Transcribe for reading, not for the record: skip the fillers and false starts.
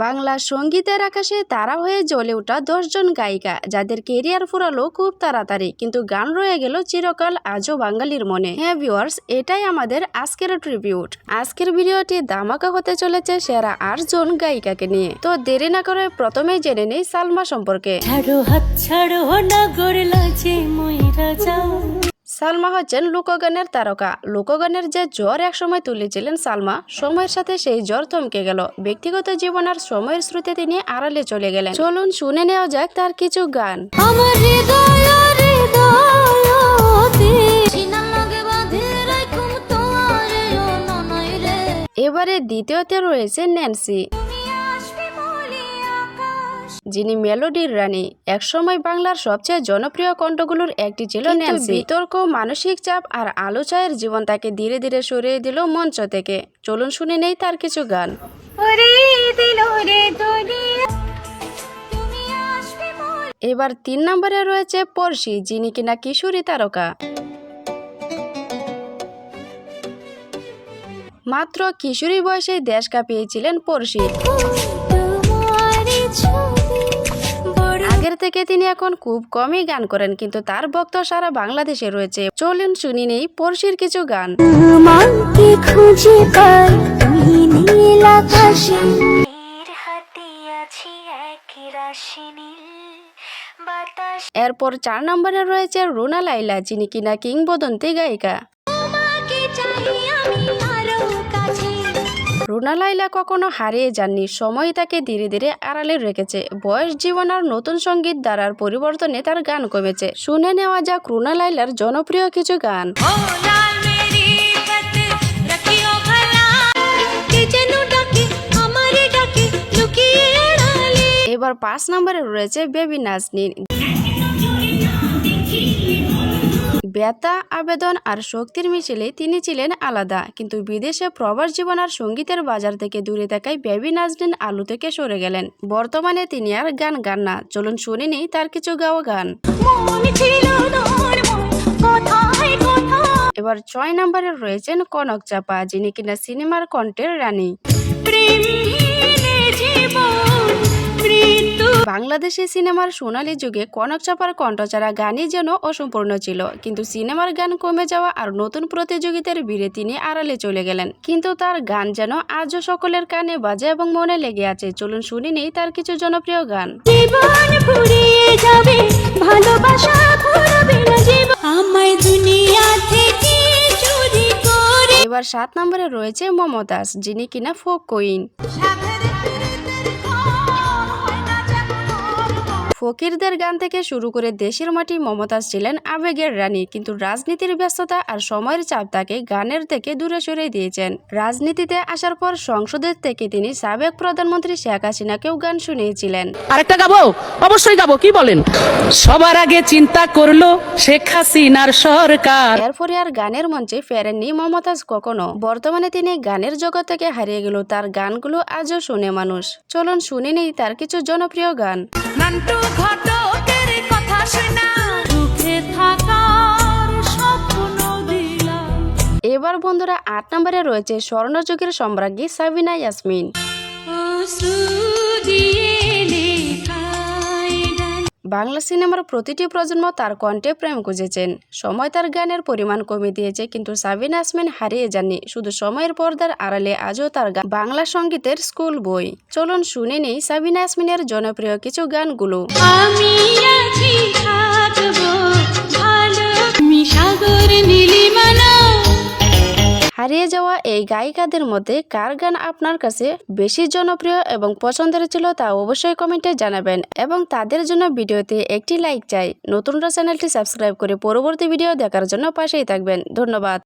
বাংলা সঙ্গীতের আকাশে তারা হয়ে জ্বলে ওঠা 10 জন গায়িকা, যাদের কেরিয়ার ফুরালো খুব তাড়াতাড়ি, কিন্তু গান রয়ে গেল চিরকাল আজও বাঙালির মনে। হ্যাঁ ভিউয়ার্স, এটাই আমাদের আজকের ট্রিবিউট। আজকের ভিডিওটি ধামাকা হতে চলেছে সেরা 8 জন গায়িকাকে নিয়ে। তো দেরি না করে প্রথমেই জেনে নেই সালমা সম্পর্কে। সালমা হচ্ছেন লোকগানের তারকা। লোকগানের যে জ্বর একসময় তুলেছিলেন সালমা, সময়ের সাথে সেই জ্বর থমকে গেল। ব্যক্তিগত জীবন আর সময়ের স্রোতে তিনি আড়ালে চলে গেলেন। চলুন শুনে নেওয়া যাক তার কিছু গান। এবারে দ্বিতীয়তে রয়েছে ন্যান্সি, যিনি মেলোডির রানী। একসময় বাংলার সবচেয়ে জনপ্রিয় কণ্ঠগুলোর একটি ছিল ন্যান্সি। বিতর্ক, মানসিক চাপ আর আলোচনার জীবন তাকে ধীরে ধীরে সরিয়ে দিল মঞ্চ থেকে। চলুন শুনে নেই তার কিছু গান। এবার 3 নম্বরে রয়েছে পরশি, যিনি কিনা কিশোরী তারকা। মাত্র কিশোরী বয়সে দেশ কাঁপিয়েছিলেন পরশি। আগের থেকে তিনি এখন খুব কমই গান করেন, কিন্তু তার ভক্ত সারা বাংলাদেশে রয়েছে। চলুন শুনি নেই পরশির কিছু গান। এরপর 4 নম্বরে রয়েছে রুনা লায়লা, যিনি কিনা কিংবদন্তি গায়িকা। রুনা লায়লা কখনো হারিয়ে যাননি, সময় তাকে ধীরে ধীরে আড়ালে রেখেছে। বয়স, জীবন আর নতুন সঙ্গীত ধারার পরিবর্তনে তার গান কমেছে। শুনে নেওয়া যাক রুনা লায়লার জনপ্রিয় কিছু গান। এবার 5 নম্বরে রয়েছে বেবি নাজনীন। ব্যথা, আবেদন আর শক্তির মিছিলে তিনি ছিলেন আলাদা, কিন্তু বিদেশে প্রবাস জীবন আর সঙ্গীতের বাজার থেকে দূরে থাকায় বেবি নাজনীন আলো থেকে সরে গেলেন। বর্তমানে তিনি আর গান গান না। চলুন শুনে নেই তার কিছু গাওয়া গান। এবার 6 নম্বরে রয়েছেন কনক চাপা, যিনি কিনা সিনেমার কণ্ঠের রানী। বাংলাদেশি সিনেমার সোনালী যুগে কনক চাপার কণ্ঠ ছাড়া গানই যেন অসম্পূর্ণ ছিল, কিন্তু সিনেমার গান কমে যাওয়া আর নতুন প্রতিযোগিতার ভিড়ে তিনি আড়ালে চলে গেলেন, কিন্তু তার গান যেন আজও সকলের কানে বাজে এবং মনে লেগে আছে। চলুন শুনি নেই তার কিছু জনপ্রিয় গান। এবার 7 নম্বরে রয়েছে মমতাজ, যিনি কিনা ফোক কুইন। ফকিরদের গান থেকে শুরু করে দেশের মাটি মমতাজ ছিলেন আবেগের রানী, কিন্তু রাজনীতির ব্যস্ততা আর সময়ের চাপ তাকে গানের থেকে দূরে সরিয়ে দিয়েছেন। রাজনীতিতে আসার পর সংসদের থেকে তিনি সাবেক প্রধানমন্ত্রী শেখ হাসিনাকেও গান শুনিয়েছিলেন। আরেকটা গাবো, অবশ্যই গাবো, কি বলেন? সবার আগে চিন্তা করলো শেখ হাসিনার সরকার। এরপরে আর গানের মঞ্চে ফেরেননি মমতাজ কখনো। বর্তমানে তিনি গানের জগৎ থেকে হারিয়ে গেল, তার গানগুলো আজও শুনে মানুষ। চলুন শুনে নেই তার কিছু জনপ্রিয় গান। এবার বন্ধুরা 8 নম্বরে রয়েছে স্বর্ণযুগের সম্রাজ্ঞী সাবিনা ইয়াসমিন। বাংলা সিনেমার প্রতিটি প্রজন্ম তার কণ্ঠে প্রেম খুঁজেছেন। সময় তার গানের পরিমাণ কমে দিয়েছে, কিন্তু সাবিনা ইয়াসমিন হারিয়ে যাননি। শুধু সময়ের পর্দার আড়ালে আজও তার গান বাংলা সঙ্গীতের স্কুল বই। চলুন শুনে নেই সাবিনা ইয়াসমিনের জনপ্রিয় কিছু গানগুলো। হারিয়ে যাওয়া এই গায়িকাদের মধ্যে কার গান আপনার কাছে বেশি জনপ্রিয় এবং পছন্দের ছিল তা অবশ্যই কমেন্টে জানাবেন, এবং তাদের জন্য ভিডিওতে একটি লাইক চাই। নতুনরা চ্যানেলটি সাবস্ক্রাইব করে পরবর্তী ভিডিও দেখার জন্য পাশেই থাকবেন। ধন্যবাদ।